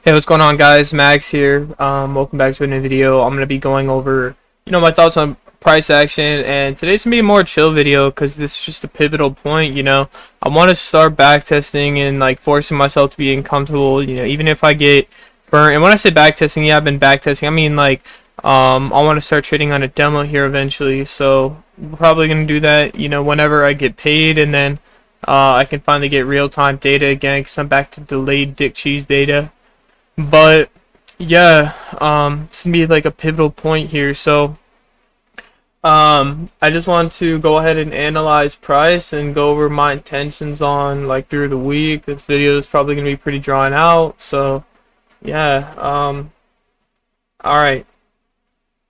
Hey, what's going on, guys? Max here. Welcome back to a new video. I'm gonna be going over, my thoughts on price action, and today's gonna be a more chill video because this is just a pivotal point. I want to start backtesting and like forcing myself to be uncomfortable. Even if I get burnt. And when I say backtesting, yeah, I've been backtesting. I mean like, I want to start trading on a demo here eventually. So we're probably gonna do that. Whenever I get paid, and then I can finally get real-time data again because I'm back to delayed dick cheese data. But yeah, it's gonna be like a pivotal point here. So I just want to go ahead and analyze price and go over my intentions on like through the week. This video is probably gonna be pretty drawn out. So yeah, all right.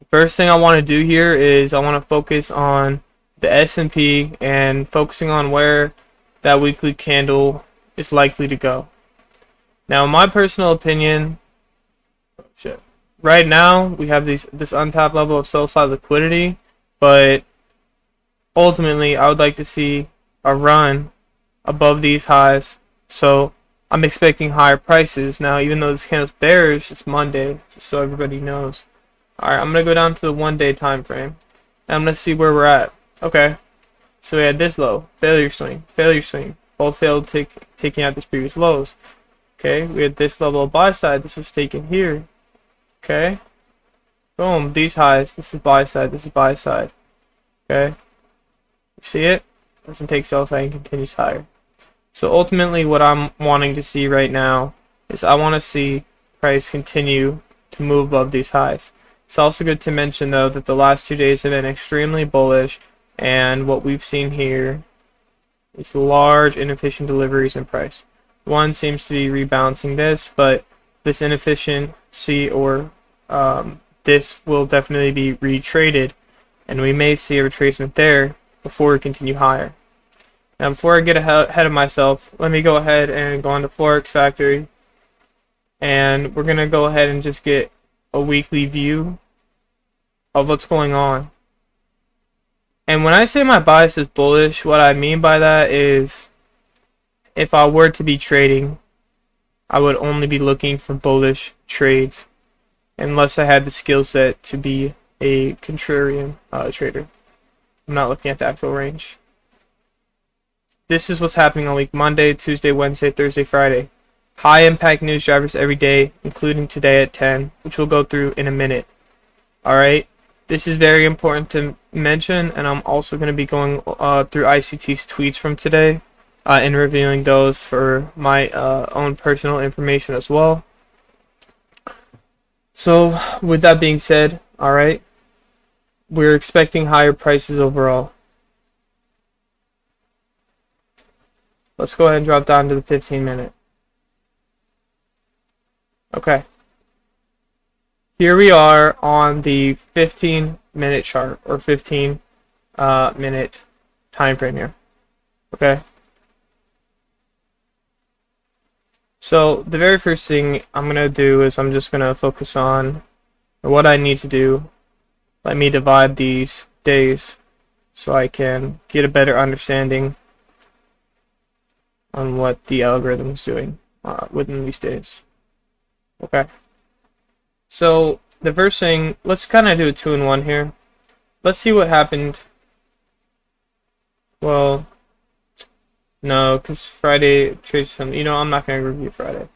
First thing I want to do here is I want to focus on the S&P and focusing on where that weekly candle is likely to go. Now, in my personal opinion, right now we have this untapped level of sell side liquidity, but ultimately I would like to see a run above these highs. So I'm expecting higher prices. Now, even though this candle's bearish, it's Monday, just so everybody knows. Alright, I'm gonna go down to the 1 day time frame, and I'm gonna see where we're at. Okay, so we had this low, failure swing, both failed taking out these previous lows. Okay, we had this level of buy side. This was taken here. Okay, boom, these highs. This is buy side. This is buy side. Okay, you see it? Doesn't take sell side and continues higher. So ultimately, what I'm wanting to see right now is I want to see price continue to move above these highs. It's also good to mention though that the last 2 days have been extremely bullish, and what we've seen here is large inefficient deliveries in price. One seems to be rebalancing this, but this inefficiency or this will definitely be retraded, and we may see a retracement there before we continue higher. Now, before I get ahead of myself, let me go ahead and go on to Forex Factory, and we're gonna go ahead and just get a weekly view of what's going on. And when I say my bias is bullish, what I mean by that is, if I were to be trading, I would only be looking for bullish trades unless I had the skill set to be a contrarian trader. I'm not looking at the actual range. This is what's happening on week Monday, Tuesday, Wednesday, Thursday, Friday. High impact news drivers every day, including today at 10, which we'll go through in a minute. Alright, this is very important to mention, and I'm also going to be going through ICT's tweets from today. And reviewing those for my own personal information as well. So with that being said, alright, we're expecting higher prices overall. Let's go ahead and drop down to the 15-minute. Okay. Here we are on the 15-minute chart, or 15-minute time frame here. Okay. So the very first thing I'm going to do is I'm just going to focus on what I need to do. Let me divide these days so I can get a better understanding on what the algorithm is doing within these days. Okay. So the first thing, let's kind of do a 2-in-1 here. Let's see what happened. Well, no, because Friday trades some. I'm not going to review Friday.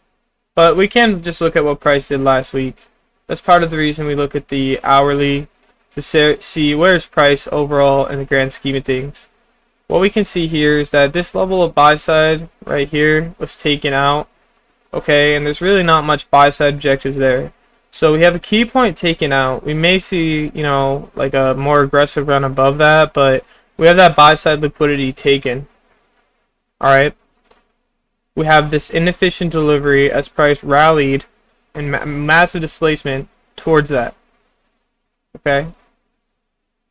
But we can just look at what price did last week. That's part of the reason we look at the hourly to see where's price overall in the grand scheme of things. What we can see here is that this level of buy side right here was taken out. Okay, and there's really not much buy side objectives there. So we have a key point taken out. We may see, like a more aggressive run above that, but we have that buy side liquidity taken. Alright, we have this inefficient delivery as price rallied and massive displacement towards that. Okay,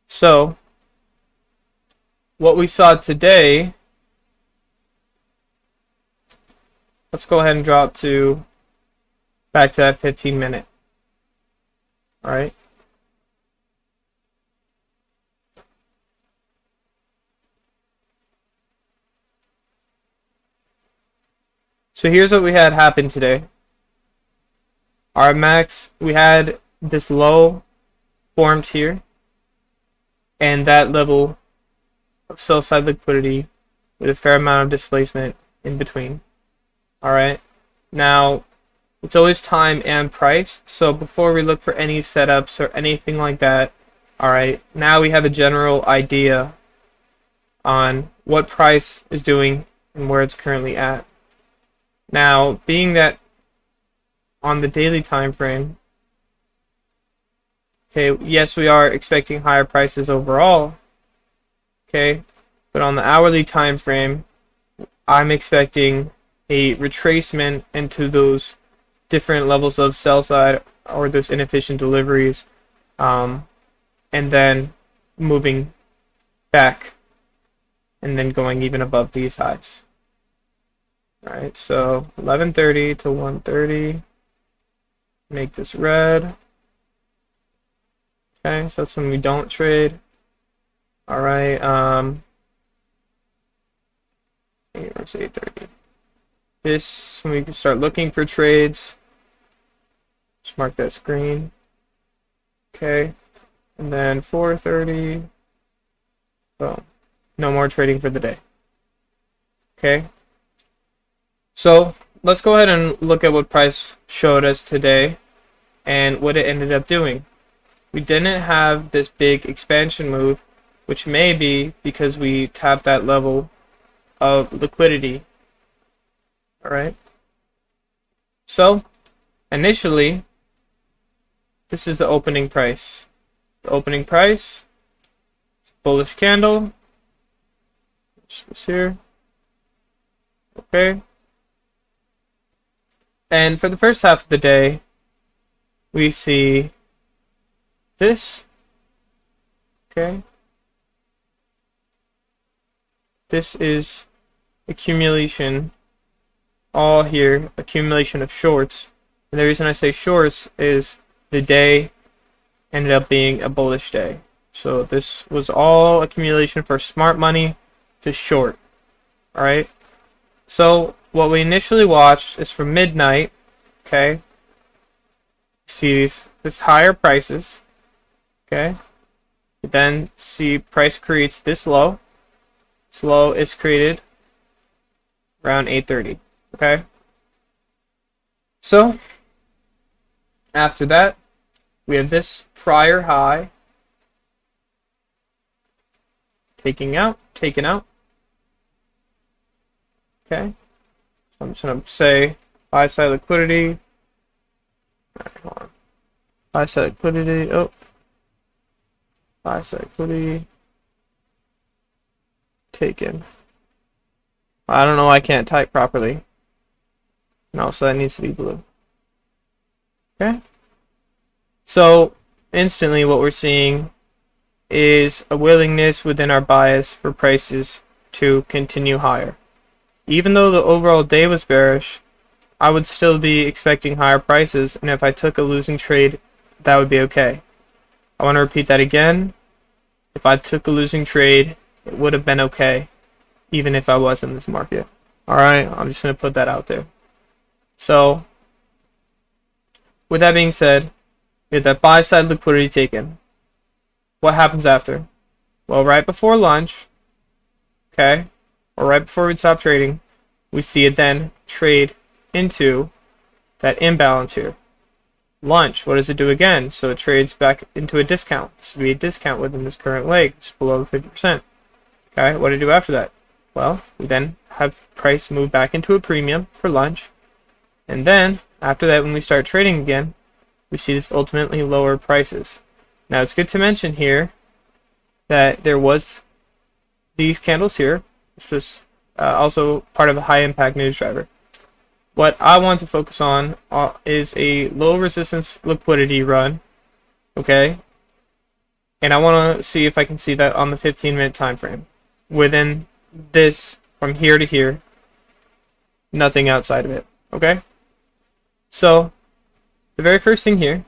so what we saw today, let's go ahead and drop back to that 15-minute. Alright. So here's what we had happen today. Our max, we had this low formed here, and that level of sell side liquidity with a fair amount of displacement in between. Alright, now it's always time and price, so before we look for any setups or anything like that, alright, now we have a general idea on what price is doing and where it's currently at. Now, being that on the daily time frame, okay, yes, we are expecting higher prices overall, okay, but on the hourly time frame, I'm expecting a retracement into those different levels of sell side or those inefficient deliveries, and then moving back and then going even above these highs. All right, so 11:30 to 1:30. Make this red. Okay, so that's when we don't trade. All right, 8:30. This when we can start looking for trades. Just mark that screen. Okay, and then 4:30. Boom. No more trading for the day. Okay. So let's go ahead and look at what price showed us today and what it ended up doing. We didn't have this big expansion move, which may be because we tapped that level of liquidity. All right. So initially, this is the opening price. The opening price, bullish candle. This here. Okay. And for the first half of the day, we see this. Okay. This is accumulation, all here, accumulation of shorts. And the reason I say shorts is the day ended up being a bullish day. So this was all accumulation for smart money to short. All right. So what we initially watched is from midnight. Okay. See this higher prices. Okay. You then see price creates this low. This low is created around 8:30. Okay. So after that, we have this prior high taken out. Okay. So I'm just gonna say buy side liquidity. All right, hold on. Buy side liquidity. Oh. Buy side liquidity. Taken. I don't know why I can't type properly. No, so that needs to be blue. Okay. So instantly what we're seeing is a willingness within our bias for prices to continue higher. Even though the overall day was bearish, I would still be expecting higher prices, and if I took a losing trade, that would be okay. I want to repeat that again. If I took a losing trade, it would have been okay, even if I was in this market. Alright, I'm just going to put that out there. So, with that being said, we had that buy side liquidity taken. What happens after? Well, right before lunch, okay, or right before we stop trading, we see it then trade into that imbalance here. Lunch, what does it do again? So it trades back into a discount. This would be a discount within this current leg. It's below 50%. Okay, what do you do after that? Well, we then have price move back into a premium for lunch. And then, after that, when we start trading again, we see this ultimately lower prices. Now, it's good to mention here that there was these candles here, which was also part of a high impact news driver. What I want to focus on is a low resistance liquidity run, okay? And I want to see if I can see that on the 15-minute time frame. Within this, from here to here, nothing outside of it, okay? So, the very first thing here,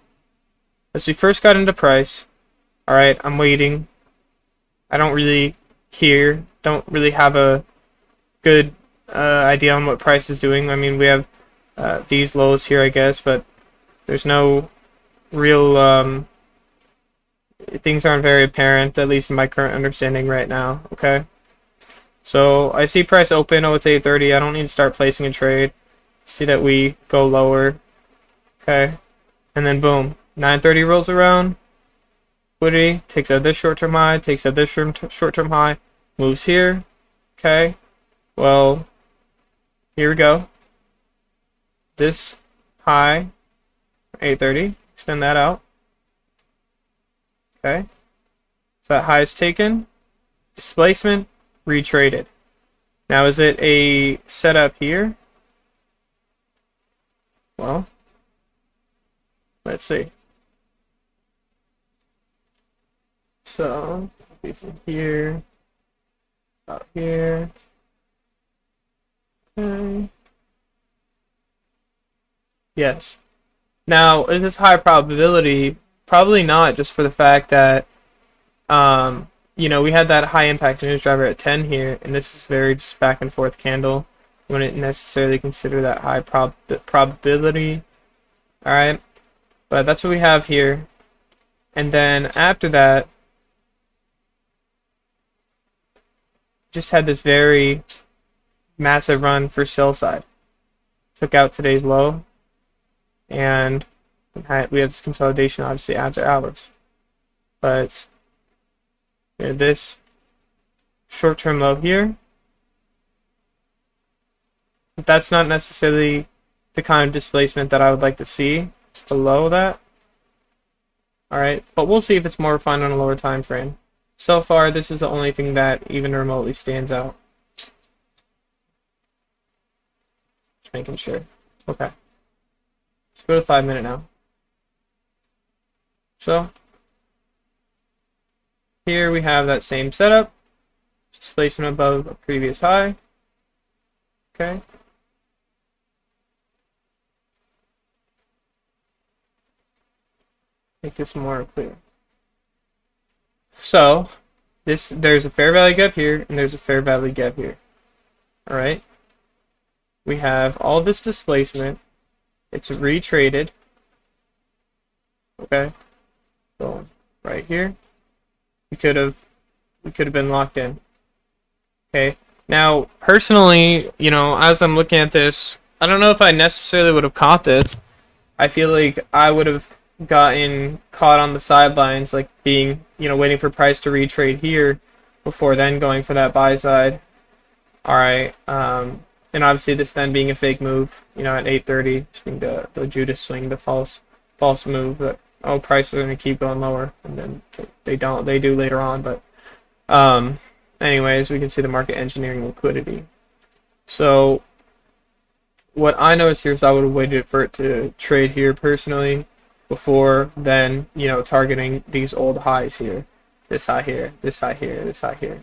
as we first got into price, alright, I'm waiting. I don't really have a good idea on what price is doing. I mean, we have these lows here, I guess, but There's no real things aren't very apparent, at least in my current understanding right now. Okay, so I see price open. Oh, it's 8:30. I don't need to start placing a trade. See that we go lower. Okay, and then boom, 9:30 rolls around. Liquidity takes out this short-term high, takes out this short-term high, moves here. Okay, well, here we go. This high, 8:30. Extend that out. Okay, so that high is taken. Displacement, retraded. Now, is it a setup here? Well, let's see. So, be from here, out here. Okay. Yes. Now, is this high probability? Probably not, just for the fact that, we had that high impact news driver at 10 here, and this is very just back and forth candle. You wouldn't necessarily consider that high probability. Alright, but that's what we have here. And then after that, just had this very massive run for sell side. Took out today's low, and we have this consolidation obviously after hours. But this short-term low here, that's not necessarily the kind of displacement that I would like to see below that. Alright, but we'll see if it's more refined on a lower time frame. So far, this is the only thing that even remotely stands out. Just making sure. Okay. Let's go to 5 minute now. So, here we have that same setup. Displacement above a previous high. Okay. Make this more clear. So, there's a fair value gap here, and there's a fair value gap here. Alright? We have all this displacement. It's retraded. Okay? So, right here. We could have been locked in. Okay? Now, personally, as I'm looking at this, I don't know if I necessarily would have caught this. I feel like I would have gotten caught on the sidelines, like being, waiting for price to retrade here before then going for that buy side. Alright, and obviously this then being a fake move, at 8:30, just being the Judas swing, the false move that, oh, prices are going to keep going lower, and then they do later on, but anyways, we can see the market engineering liquidity. So what I noticed here is I would have waited for it to trade here personally before then, targeting these old highs here. This high here, this high here, this high here.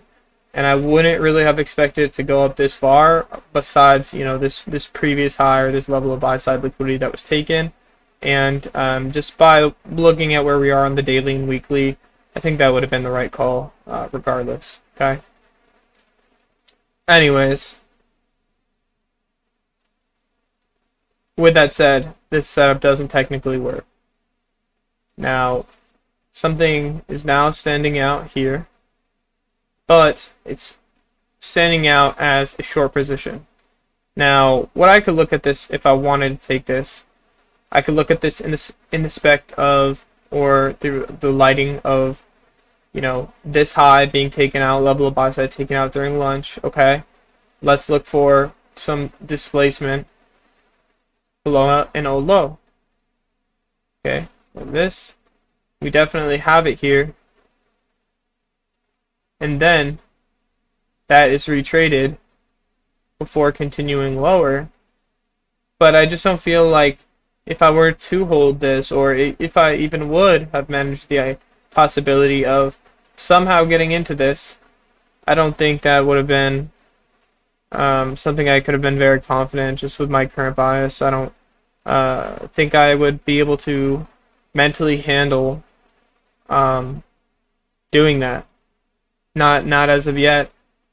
And I wouldn't really have expected it to go up this far, besides, this previous high or this level of buy-side liquidity that was taken. And just by looking at where we are on the daily and weekly, I think that would have been the right call, regardless. Okay? Anyways, with that said, this setup doesn't technically work. Now, something is now standing out here, but it's standing out as a short position. Now, what I could look at this, if I wanted to take this, I could look at this in the spect of, or through the lighting of, this high being taken out, level of buy side taken out during lunch. Okay, let's look for some displacement below an old low. Okay, and this, we definitely have it here, and then that is retraded before continuing lower. But I just don't feel like if I were to hold this, or if I even would have managed the possibility of somehow getting into this, I don't think that would have been something I could have been very confident just with my current bias. I don't think I would be able to mentally handle doing that. Not as of yet.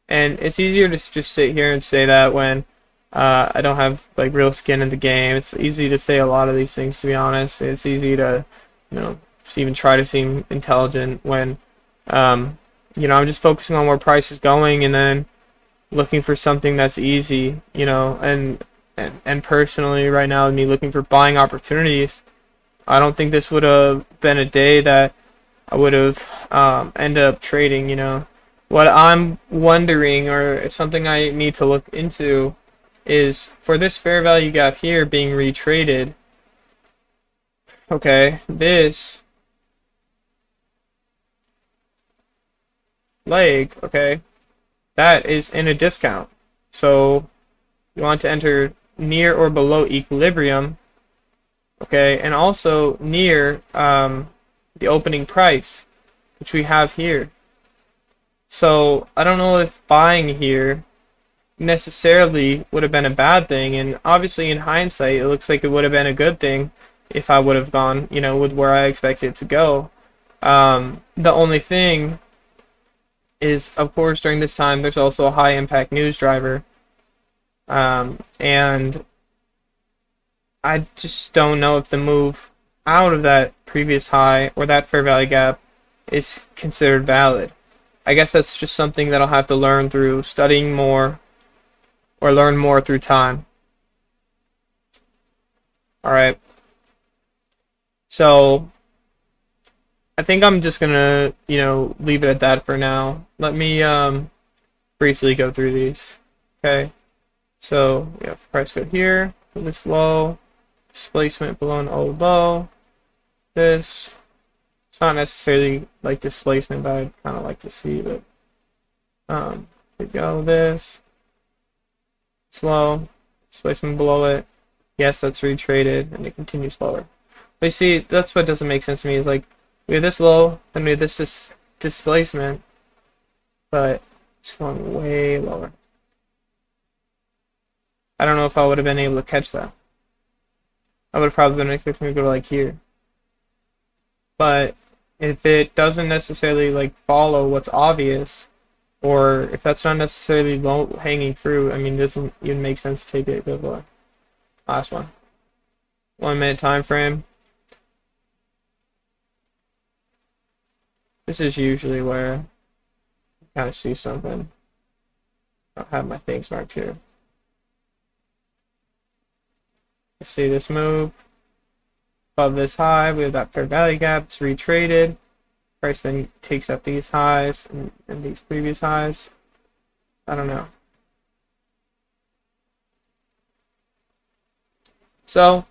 And it's easier to just sit here and say that when I don't have like real skin in the game. It's easy to say a lot of these things, to be honest. It's easy to, just even try to seem intelligent when, I'm just focusing on where price is going and then looking for something that's easy, and personally right now, me looking for buying opportunities. I don't think this would have been a day that I would have ended up trading. What I'm wondering, or it's something I need to look into, is for this fair value gap here being retraded. Okay, this leg, okay, that is in a discount. So you want to enter near or below equilibrium, okay, and also near the opening price, which we have here. So I don't know if buying here necessarily would have been a bad thing, and obviously in hindsight it looks like it would have been a good thing if I would have gone, with where I expected it to go. The only thing is, of course, during this time there's also a high impact news driver, and I just don't know if the move out of that previous high or that fair value gap is considered valid. I guess that's just something that I'll have to learn through studying more or learn more through time. Alright. So I think I'm just gonna, leave it at that for now. Let me briefly go through these. Okay. So we have price go here, this low, displacement below an old low. This, it's not necessarily like displacement, but I'd kind of like to see, but here we go. This slow, displacement below it. Yes, that's retraded, and it continues lower. But you see, that's what doesn't make sense to me. Is like we have this low, then we have this displacement, but it's going way lower. I don't know if I would have been able to catch that. I would have probably been expecting to go to like here. But if it doesn't necessarily like follow what's obvious, or if that's not necessarily low hanging fruit, I mean, it doesn't even make sense to take it. Good boy. Last one. 1 minute time frame. This is usually where I kind of see something. I'll have my things marked here. I see this move above this high. We have that fair value gap. It's retraded. Price then takes up these highs and these previous highs. I don't know. So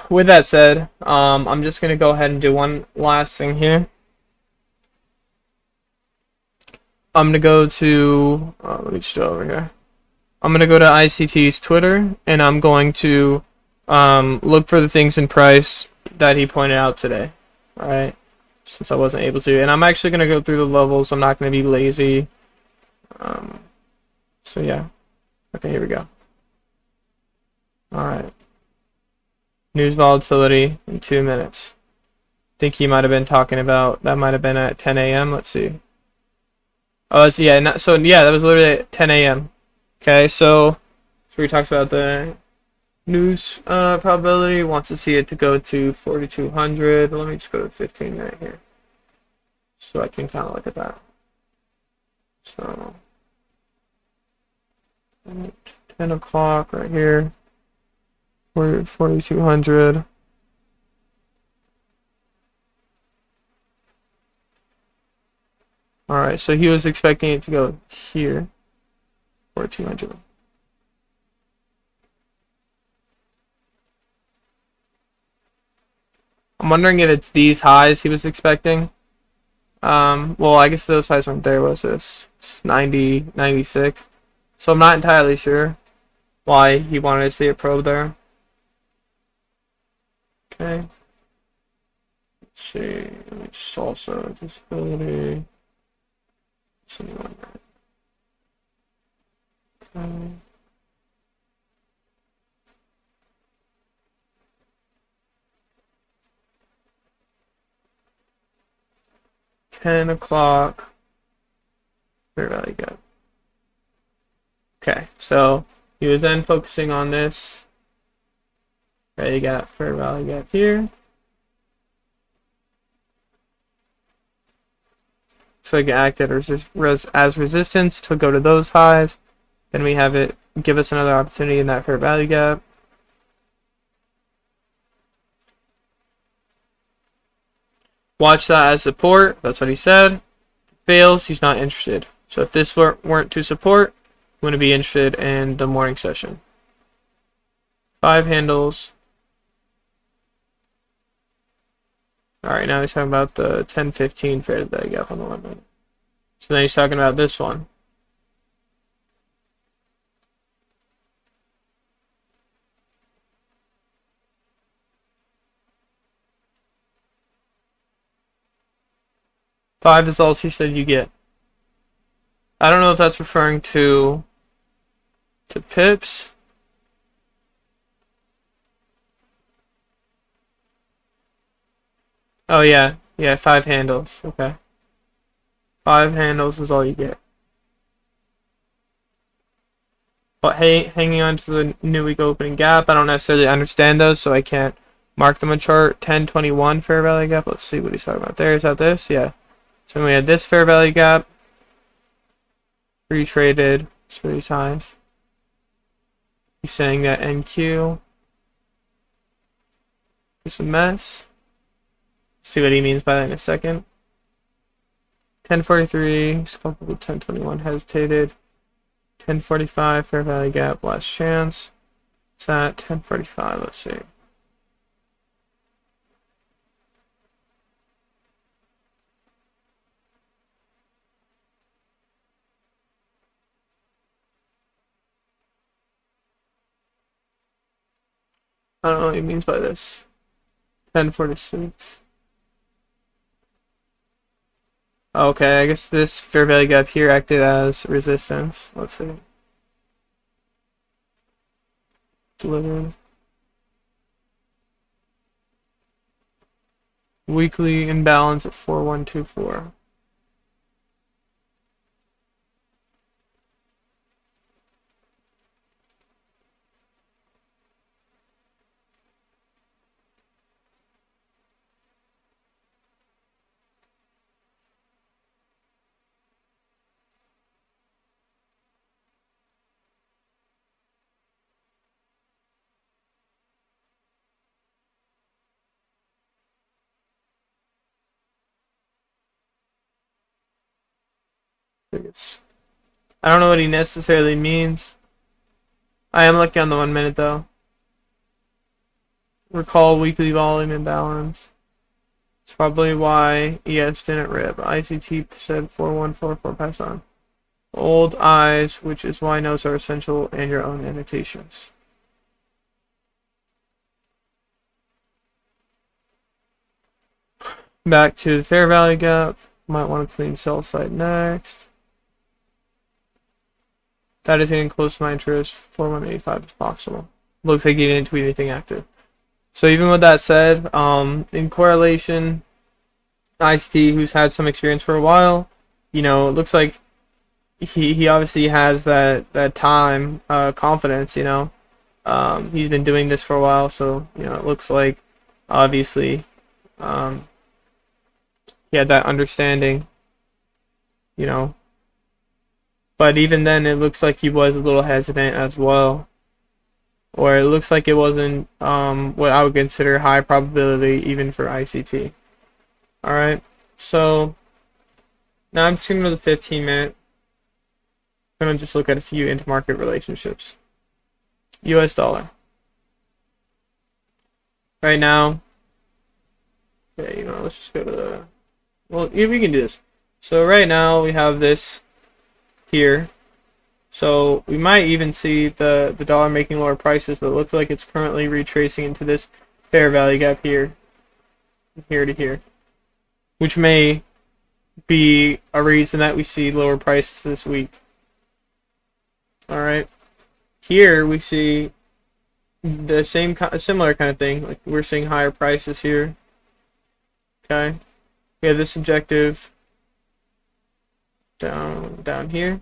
with that said, I'm just gonna go ahead and do one last thing here. I'm gonna go to let me just do it over here. I'm gonna go to ICT's Twitter, and I'm going to look for the things in price that he pointed out today. All right, since I wasn't able to, and I'm actually gonna go through the levels. I'm not gonna be lazy. So yeah. Okay, here we go. All right. News volatility in 2 minutes. I think he might have been talking about that. Might have been at 10 a.m. Let's see. Oh, so yeah, that was literally at 10 a.m. Okay, so he talks about the news probability. Wants to see it to go to 4,200. Let me just go to 15 right here, so I can kind of look at that. So 10 o'clock right here. We're at 4,200. All right, so he was expecting it to go here, 4,200. I'm wondering if it's these highs he was expecting. Well, I guess those highs weren't there. Was this? It's 90, 96. So I'm not entirely sure why he wanted to see a probe there. Okay. Let's see. Let me just also disability. Okay. 10 o'clock. Fair value gap. Okay, so He was then focusing on this. Okay, you got fair value gap here. So it acted as resistance to go to those highs. Then we have it give us another opportunity in that fair value gap. Watch that as support. That's what he said. If it fails, he's not interested. So if this weren't to support, I'm going to be interested in the morning session. 5 handles. Alright, now he's talking about the 10-15 fair value gap on the 1 minute. So then he's talking about this one. Five is all he said you get. I don't know if that's referring to pips. Oh yeah, 5 handles. Okay, 5 handles is all you get. But hey, hanging on to the new week opening gap, I don't necessarily understand those, so I can't mark them on chart. 10-21 fair value gap. Let's see what he's talking about there. Is that this? Yeah. So we had this fair value gap. Retraded. It's really size. He's saying that NQ is a mess. See what he means by that in a second. 1043, coupled with 1021 hesitated. 1045 fair value gap, last chance. It's at 1045. Let's see. I don't know what he means by this. 1046. Okay, I guess this fair value gap here acted as resistance. Let's see. Delivered. Weekly imbalance at 4124. I don't know what he necessarily means. I am looking on the 1 minute though. Recall weekly volume imbalance. It's probably why ES didn't rip. ICT said 4144 pass on. Old eyes, which is why notes are essential, and your own annotations. Back to the fair value gap. Might want to clean sell side next. That is getting close to my interest. 4185 is possible. Looks like he didn't tweet anything active. So even with that said, in correlation, ICT, who's had some experience for a while, you know, it looks like he obviously has that time confidence. You know, he's been doing this for a while, so you know it looks like obviously he had that understanding. You know. But even then, it looks like he was a little hesitant as well. Or it looks like it wasn't what I would consider high probability even for ICT. Alright, so now I'm tuning to the 15 minute. I'm going to just look at a few intermarket relationships. US dollar. Right now, okay, you know, let's just go to the, well, yeah, we can do this. So right now we have this here, so we might even see the dollar making lower prices, but it looks like it's currently retracing into this fair value gap here to here, which may be a reason that we see lower prices this week. Alright, here we see the similar kind of thing, like we're seeing higher prices here. Okay, we have this objective down here.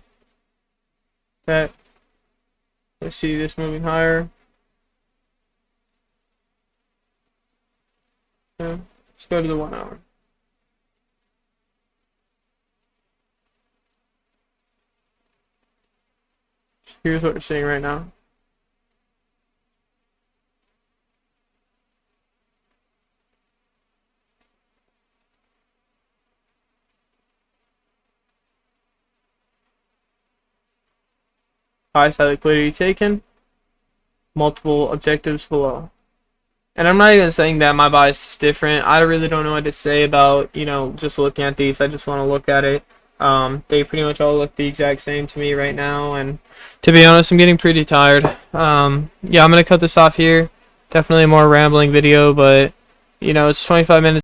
That Let's see this moving higher. Yeah, let's go to the 1 hour. Here's what we're seeing right now. High side liquidity taken. Multiple objectives below. And I'm not even saying that my bias is different. I really don't know what to say about, just looking at these. I just want to look at it. They pretty much all look the exact same to me right now. And to be honest, I'm getting pretty tired. Yeah, I'm going to cut this off here. Definitely a more rambling video, but, it's 25 minutes.